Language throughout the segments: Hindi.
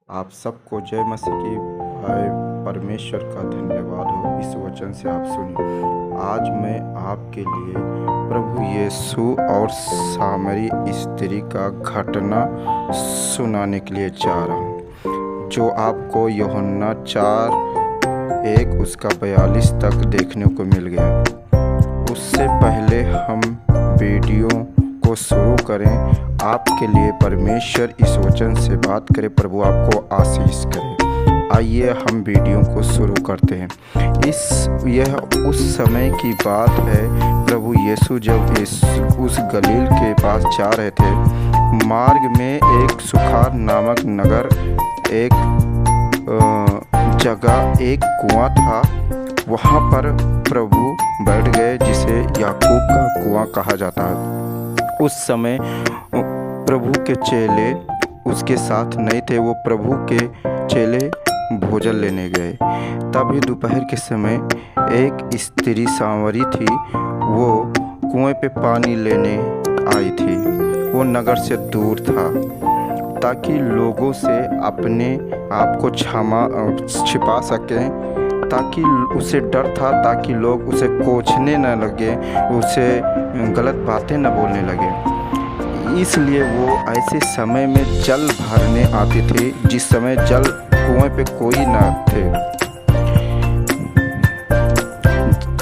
आप सबको जय मसीह की भाई परमेश्वर का धन्यवाद हो। इस वचन से आप सुनिए। आज मैं आपके लिए प्रभु यीशु और सामरी स्त्री का घटना सुनाने के लिए जा रहा हूँ, जो आपको यूहन्ना 4:1 उसका 42 तक देखने को मिल गया। उससे पहले हम वीडियो को शुरू करें, आपके लिए परमेश्वर इस वचन से बात करे, प्रभु आपको आशीष करे। आइए हम वीडियो को शुरू करते हैं। यह उस समय की बात है, प्रभु यीशु जब उस गलील के पास जा रहे थे। मार्ग में एक सुखार नामक नगर, एक जगह एक कुआं था। वहाँ पर प्रभु बैठ गए, जिसे याकूब का कुआं कहा जाता है। उस समय प्रभु के चेले उसके साथ नहीं थे, वो प्रभु के चेले भोजन लेने गए। तभी दोपहर के समय एक स्त्री सामरी थी, वो कुएं पे पानी लेने आई थी। वो नगर से दूर था, ताकि लोगों से अपने आप को छिपा सकें, ताकि उसे डर था, ताकि लोग उसे कोसने न लगे, उसे गलत बातें न बोलने लगे। इसलिए वो ऐसे समय में जल भरने आती थी, जिस समय जल कुएं पे कोई न थे,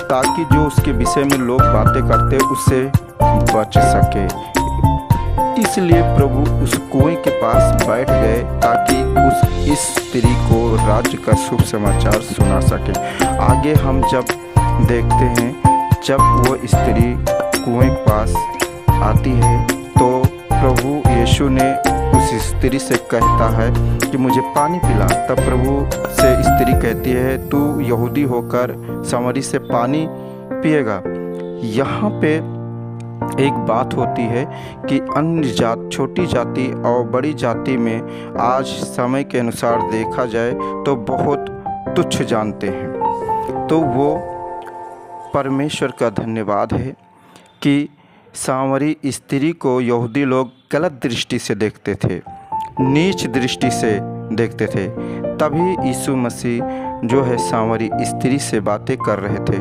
ताकि जो उसके विषय में लोग बातें करते उससे बच सके। इसलिए प्रभु उस कुएं के पास बैठ गए, ताकि इस स्त्री को राज्य का शुभ समाचार सुना सके। आगे हम जब देखते हैं, जब वो स्त्री कुएं के पास आती है, तो प्रभु यीशु ने उस स्त्री से कहता है कि मुझे पानी पिला। तब प्रभु से स्त्री कहती है, तू यहूदी होकर सामरी से पानी पिएगा। यहाँ पे एक बात होती है कि अन्य जात, छोटी जाति और बड़ी जाति में आज समय के अनुसार देखा जाए तो बहुत तुच्छ जानते हैं। तो वो परमेश्वर का धन्यवाद है कि सामरी स्त्री को यहूदी लोग गलत दृष्टि से देखते थे, नीच दृष्टि से देखते थे। तभी यीशु मसीह जो है सामरी स्त्री से बातें कर रहे थे।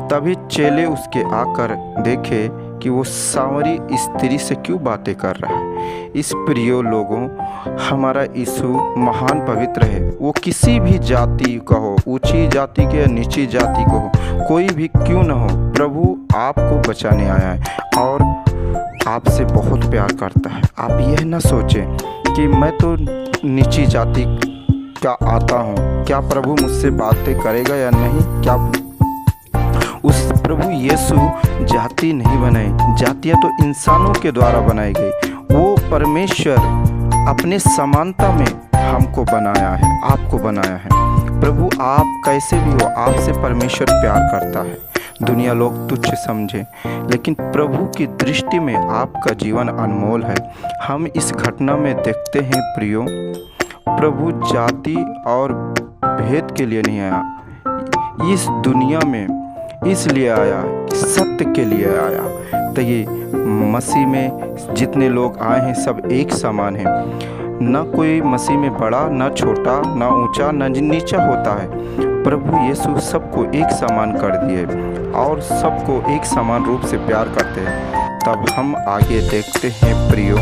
तभी चेले उसके आकर देखे कि वो सामरी स्त्री से क्यों बातें कर रहा है। इस प्रिय लोगों, हमारा यीशु महान पवित्र है। वो किसी भी जाति का हो, ऊंची जाति के नीची जाति को हो, कोई भी क्यों न हो, प्रभु आपको बचाने आया है और आपसे बहुत प्यार करता है। आप यह न सोचें कि मैं तो नीची जाति का आता हूँ, क्या प्रभु मुझसे बातें करेगा या नहीं। क्या उस प्रभु यीशु जाति नहीं बनाई, जातियाँ तो इंसानों के द्वारा बनाई गई। वो परमेश्वर अपने समानता में हमको बनाया है, आपको बनाया है। प्रभु आप कैसे भी हो, आपसे परमेश्वर प्यार करता है। दुनिया लोग तुच्छ समझे, लेकिन प्रभु की दृष्टि में आपका जीवन अनमोल है। हम इस घटना में देखते हैं प्रियो, प्रभु जाति और भेद के लिए नहीं आया इस दुनिया में, इसलिए आया, सत्य के लिए आया। तो ये मसीह में जितने लोग आए हैं सब एक समान हैं। न कोई मसीह में बड़ा, न छोटा, न ऊंचा, न नीचा होता है। प्रभु यीशु सबको एक समान कर दिए और सबको एक समान रूप से प्यार करते हैं। तब हम आगे देखते हैं प्रियो,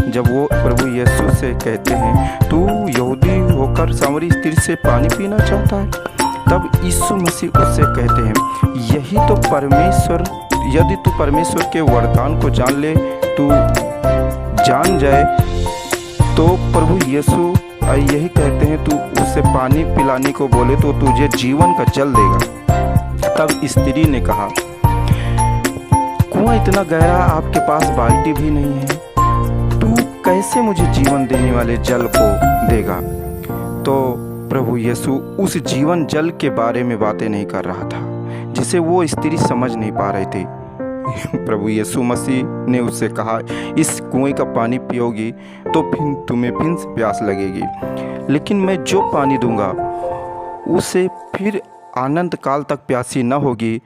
जब वो प्रभु यीशु से कहते हैं, तू यहूदी होकर सामरी स्त्री से पानी पीना चाहता है। तब यीशु मसीह उससे कहते हैं, यही तो परमेश्वर, यदि तू परमेश्वर के वरदान को जान ले, तू जान जाए, तो प्रभु यीशु यही कहते हैं, तू उससे पानी पिलाने को बोले तो तुझे जीवन का जल देगा। तब स्त्री ने कहा, कुआं इतना गहरा, आपके पास बाल्टी भी नहीं है, तू कैसे मुझे जीवन देने वाले जल को देगा। तो प्रभु यीशु उस जीवन जल के बारे में बातें नहीं कर रहा था, जिसे वो स्त्री समझ नहीं पा रही थी। प्रभु यीशु मसीह ने उससे कहा, इस कुएं का पानी पियोगी तो फिर तुम्हें फिर से प्यास लगेगी, लेकिन मैं जो पानी दूंगा उसे फिर अनंत काल तक प्यासी न होगी,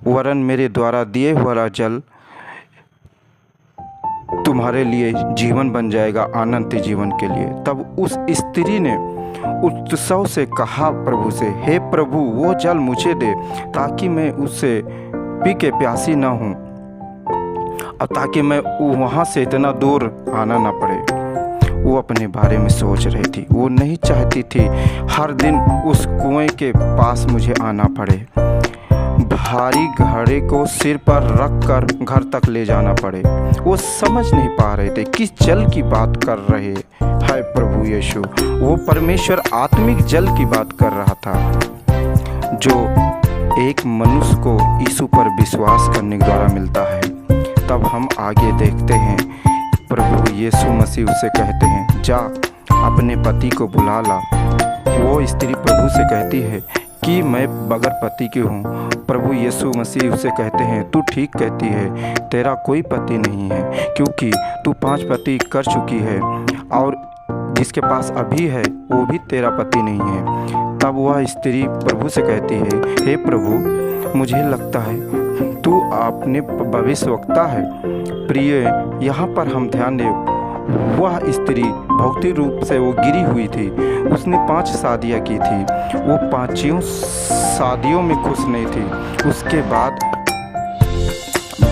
वरन मेरे द्वारा दिए हुआ जल तुम्हारे लिए जीवन बन जाएगा, अनंत जीवन के लिए। तब उस स्त्री ने उत्सव से कहा प्रभु से, हे प्रभु, वो जल मुझे दे ताकि मैं उससे पी के प्यासी ना हूँ और ताकि मैं वहाँ से इतना दूर आना ना पड़े। वो अपने बारे में सोच रही थी। वो नहीं चाहती थी हर दिन उस कुएं के पास मुझे आना पड़े, भारी घड़े को सिर पर रख कर घर तक ले जाना पड़े। वो समझ नहीं पा रहे थे किस जल की बात कर रहे है प्रभु यीशु। वो परमेश्वर आत्मिक जल की बात कर रहा था, जो एक मनुष्य को यीशु पर विश्वास करने के द्वारा मिलता है। तब हम आगे देखते हैं, प्रभु यीशु मसीह उसे कहते हैं, जा अपने पति को बुला ला। वो स्त्री प्रभु से कहती है कि मैं बगैर पति की हूँ। प्रभु यीशु मसीह उसे कहते हैं, तू ठीक कहती है, तेरा कोई पति नहीं है, क्योंकि तू 5 पति कर चुकी है और जिसके पास अभी है वो भी तेरा पति नहीं है। तब वह स्त्री प्रभु से कहती है, हे प्रभु, मुझे लगता है तू अपने भविष्यवक्ता है। प्रिय, यहाँ पर हम ध्यान दें, वह स्त्री भौतिक रूप से वो गिरी हुई थी। उसने 5 शादियाँ की थी। वो 5 शादियों में खुश नहीं थी। उसके बाद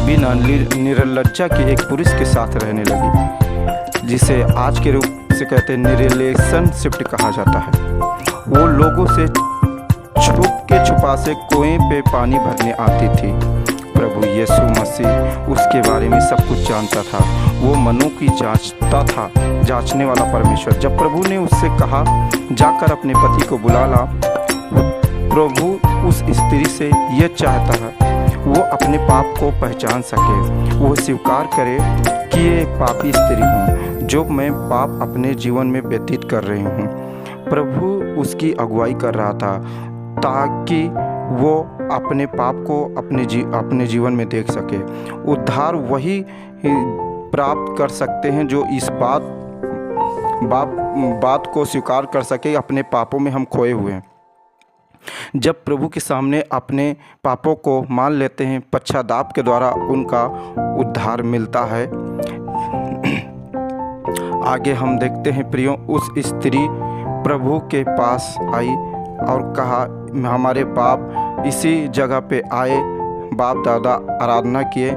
बिना निर्लज्जा के एक पुरुष के साथ रहने लगी, जिसे आज के रूप से कहते हैं रिलेशनशिप कहा जाता है। वो लोगों से छुपा से कुएं पे पानी भरने आती थी। प्रभु यीशु मसीह उसके बारे में सब कुछ जानता था। वो मनों की जांचता था, जांचने वाला परमेश्वर। जब प्रभु ने उससे कहा, जाकर अपने पति को बुला ला, प्रभु उस स्त्री से यह चाहता है वो अपने पाप को पहचान सके, वो स्वीकार करे कि ये पापी स्त्री हूँ, जो मैं पाप अपने जीवन में व्यतीत कर रही हूँ। प्रभु उसकी अगुवाई कर रहा था ताकि वो अपने पाप को अपने जीवन में देख सके। उद्धार वही प्राप्त कर सकते हैं जो इस बात को स्वीकार कर सके, अपने पापों में हम खोए हुए हैं। जब प्रभु के सामने अपने पापों को मान लेते हैं, पश्चाताप के द्वारा उनका उद्धार मिलता है। आगे हम देखते हैं प्रियो, उस स्त्री प्रभु के पास आई और कहा, हमारे बाप इसी जगह पे आए, बाप दादा आराधना किए।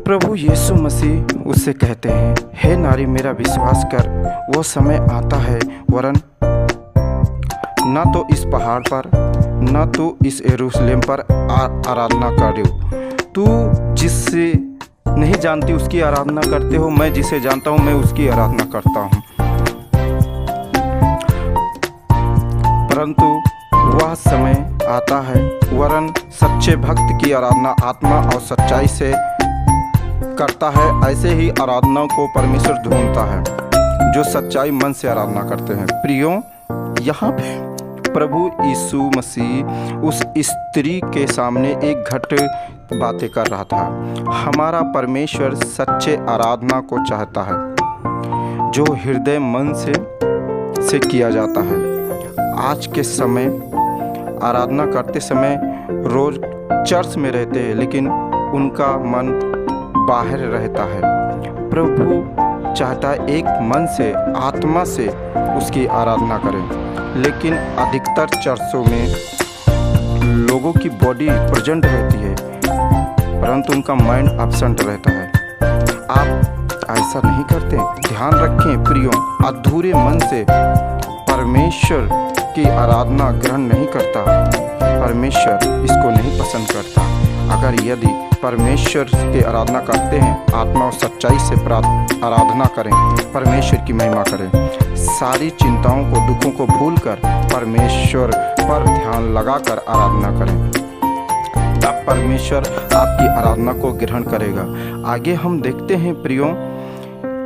प्रभु यीशु मसीह उससे कहते हैं, हे नारी, मेरा विश्वास कर, वो समय आता है वरन न तो इस पहाड़ पर न तो इस यरूशलेम पर आराधना करो। तू जिससे नहीं जानती उसकी आराधना करते हो, मैं जिसे जानता हूँ मैं उसकी आराधना करता हूँ। परंतु वह समय आता है वरन सच्चे भक्त की आराधना आत्मा और सच्चाई से करता है। ऐसे ही आराधना को परमेश्वर ढूंढता है जो सच्चाई मन से आराधना करते हैं। प्रियो, यहाँ पे प्रभु यीशु मसीह उस स्त्री के सामने एक घट बातें कर रहा था। हमारा परमेश्वर सच्चे आराधना को चाहता है जो हृदय मन से किया जाता है। आज के समय आराधना करते समय रोज चर्च में रहते हैं लेकिन उनका मन बाहर रहता है। प्रभु चाहता है एक मन से, आत्मा से उसकी आराधना करें। लेकिन अधिकतर चर्चों में लोगों की बॉडी प्रेजेंट रहती है परंतु उनका माइंड एब्सेंट रहता है। आप ऐसा नहीं करते। ध्यान रखें प्रियो, अधूरे मन से परमेश्वर की आराधना ग्रहण नहीं करता। परमेश्वर इसको नहीं पसंद करता। अगर यदि परमेश्वर की आराधना करते हैं, आत्मा और सच्चाई से आराधना करें, परमेश्वर की महिमा करें, सारी चिंताओं को, दुखों को भूलकर परमेश्वर पर ध्यान लगाकर आराधना करें, तब परमेश्वर आपकी आराधना को ग्रहण करेगा। आगे हम देखते हैं प्रियो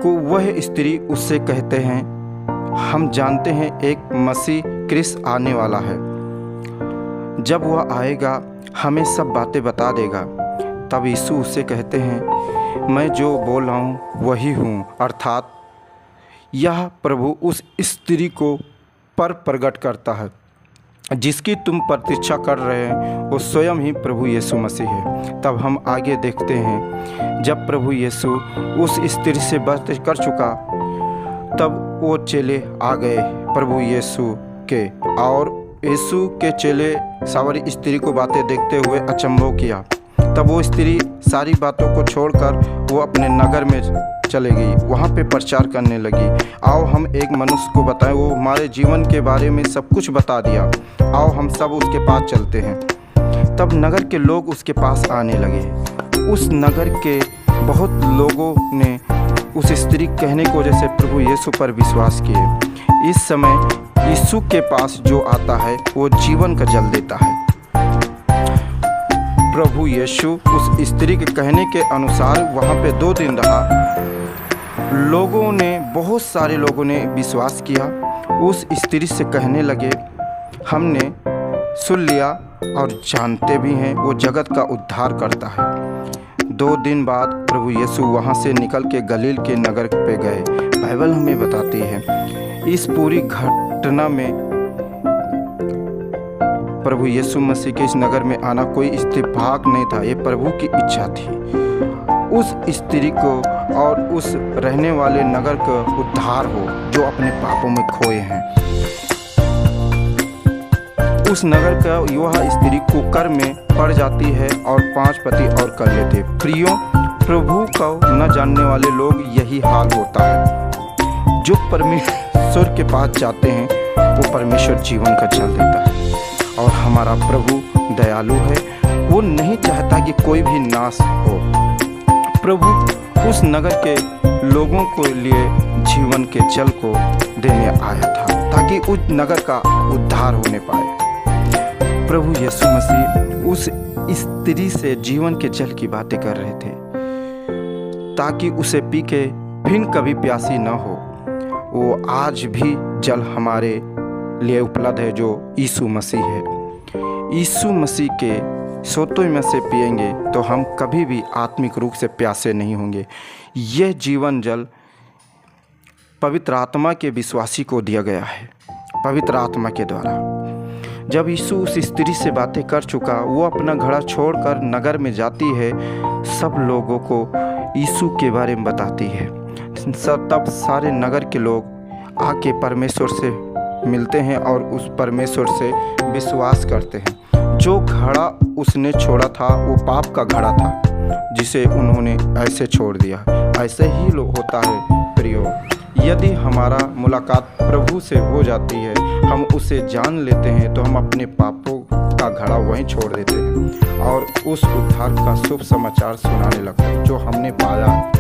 को, वह स्त्री उससे कहते हैं, हम जानते हैं एक मसीह क्रिस्त आने वाला है। जब वह आएगा हमें सब बातें बता देगा। तब यीशु उससे कहते हैं, मैं जो बोल रहा हूँ वही हूँ। अर्थात यह प्रभु उस स्त्री को प्रकट करता है जिसकी तुम प्रतीक्षा कर रहे हैं वो स्वयं ही प्रभु यीशु मसीह है। तब हम आगे देखते हैं, जब प्रभु यीशु उस स्त्री से बात कर चुका, तब वो चेले आ गए प्रभु यीशु के, और यीशु के चेले सावरी स्त्री को बातें देखते हुए अचंभव किया। तब वो स्त्री सारी बातों को छोड़कर वो अपने नगर में चले गई, वहाँ पे प्रचार करने लगी। आओ हम एक मनुष्य को बताएं, वो हमारे जीवन के बारे में सब कुछ बता दिया, आओ हम सब उसके पास चलते हैं। तब नगर के लोग उसके पास आने लगे। उस नगर के बहुत लोगों ने उस स्त्री कहने की वजह से प्रभु यीशु पर विश्वास किए। इस समय यीशु के पास जो आता है वो जीवन का जल देता है। प्रभु यीशु उस स्त्री के कहने के अनुसार वहाँ पे 2 दिन रहा। बहुत सारे लोगों ने विश्वास किया। उस स्त्री से कहने लगे, हमने सुन लिया और जानते भी हैं वो जगत का उद्धार करता है। 2 दिन बाद प्रभु यीशु वहाँ से निकल के गलील के नगर पे गए। बाइबल हमें बताती है इस पूरी घटना में प्रभु यीशु मसीह के इस नगर में आना कोई इत्तेफाक नहीं था, ये प्रभु की इच्छा थी। उस स्त्री को और उस रहने वाले नगर का उद्धार हो जो अपने पापों में खोए हैं। उस नगर का युवा स्त्री कुकर में पड़ जाती है और 5 पति और कर लेते। प्रियो, प्रभु को न जानने वाले लोग यही हाल होता है। जो परमेश्वर के पास जाते हैं वो परमेश्वर जीवन का जल देता है। और हमारा प्रभु दयालु है, वो नहीं चाहता कि कोई भी नाश हो। प्रभु उस नगर के लोगों को लिए जीवन के जल को देने आया था ताकि उस नगर का उद्धार होने पाए। प्रभु यीशु मसीह उस स्त्री से जीवन के जल की बातें कर रहे थे ताकि उसे पी के फिर कभी प्यासी न हो। वो आज भी जल हमारे लिए उपलब्ध है जो यीशु मसीह है। यीशु मसीह के सोतों में से पिएंगे तो हम कभी भी आत्मिक रूप से प्यासे नहीं होंगे। यह जीवन जल पवित्र आत्मा के विश्वासी को दिया गया है, पवित्र आत्मा के द्वारा। जब यीशु उस स्त्री से बातें कर चुका, वो अपना घड़ा छोड़कर नगर में जाती है, सब लोगों को यीशु के बारे में बताती है। तब सारे नगर के लोग आके परमेश्वर से मिलते हैं और उस परमेश्वर से विश्वास करते हैं। जो घड़ा उसने छोड़ा था वो पाप का घड़ा था जिसे उन्होंने ऐसे छोड़ दिया। ऐसे ही होता है प्रियो, यदि हमारा मुलाकात प्रभु से हो जाती है, हम उसे जान लेते हैं तो हम अपने पापों का घड़ा वहीं छोड़ देते हैं और उस उद्धार का शुभ समाचार सुनाने लगते हैं जो हमने पाया।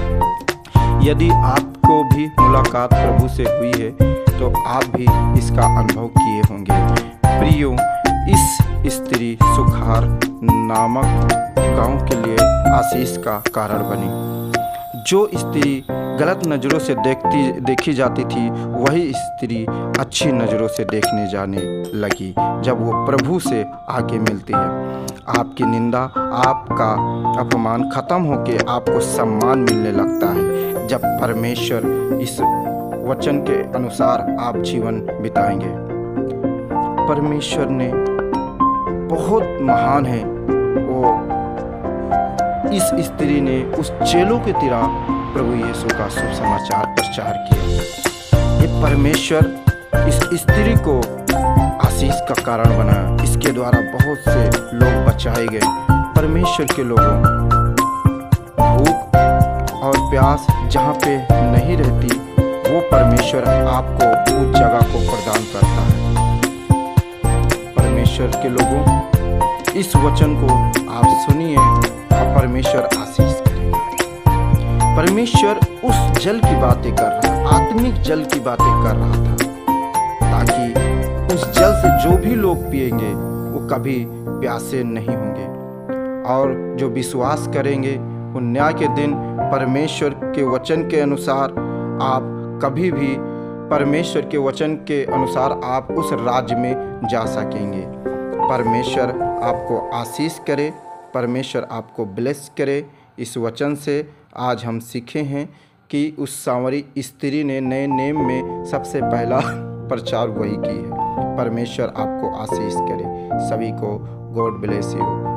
यदि आपको भी मुलाकात प्रभु से हुई है तो आप भी इसका अनुभव किए होंगे। प्रियो, इस स्त्री सुखार नामक गांव के लिए आशीष का कारण बनी। जो स्त्री गलत नज़रों से देखी जाती थी, वही स्त्री अच्छी नज़रों से देखने जाने लगी जब वो प्रभु से आके मिलती है। आपकी निंदा, आपका अपमान खत्म होके आपको सम्मान मिलने लगता है जब परमेश्वर इस वचन के अनुसार आप जीवन बिताएंगे। परमेश्वर ने बहुत महान है, वो इस स्त्री ने उस चेलों के तरह प्रभु यीशु का शुभ समाचार प्रचार किया। ये परमेश्वर इस स्त्री को आशीष का कारण बना। इसके द्वारा बहुत से लोग बचाए गए। परमेश्वर के लोगों, भूख और प्यास जहाँ पे नहीं रहती, वो परमेश्वर आपको उस जगह को प्रदान करता है। परमेश्वर के लोगों, इस वचन को आप सुनिए और परमेश्वर आशीष करेगा। परमेश्वर उस जल की बातें कर रहा, आत्मिक जल की बातें कर रहा था ताकि उस जल से जो भी लोग पिएंगे वो कभी प्यासे नहीं होंगे और जो विश्वास करेंगे वो न्याय के दिन परमेश्वर के वचन के अनुसार आप कभी भी परमेश्वर के वचन के अनुसार आप उस राज्य में जा सकेंगे। परमेश्वर आपको आशीष करे, परमेश्वर आपको ब्लेस करे। इस वचन से आज हम सीखे हैं कि उस सामरी स्त्री ने नए नेम में सबसे पहला प्रचार वही की है। परमेश्वर आपको आशीष करे। सभी को गॉड ब्लेस यू।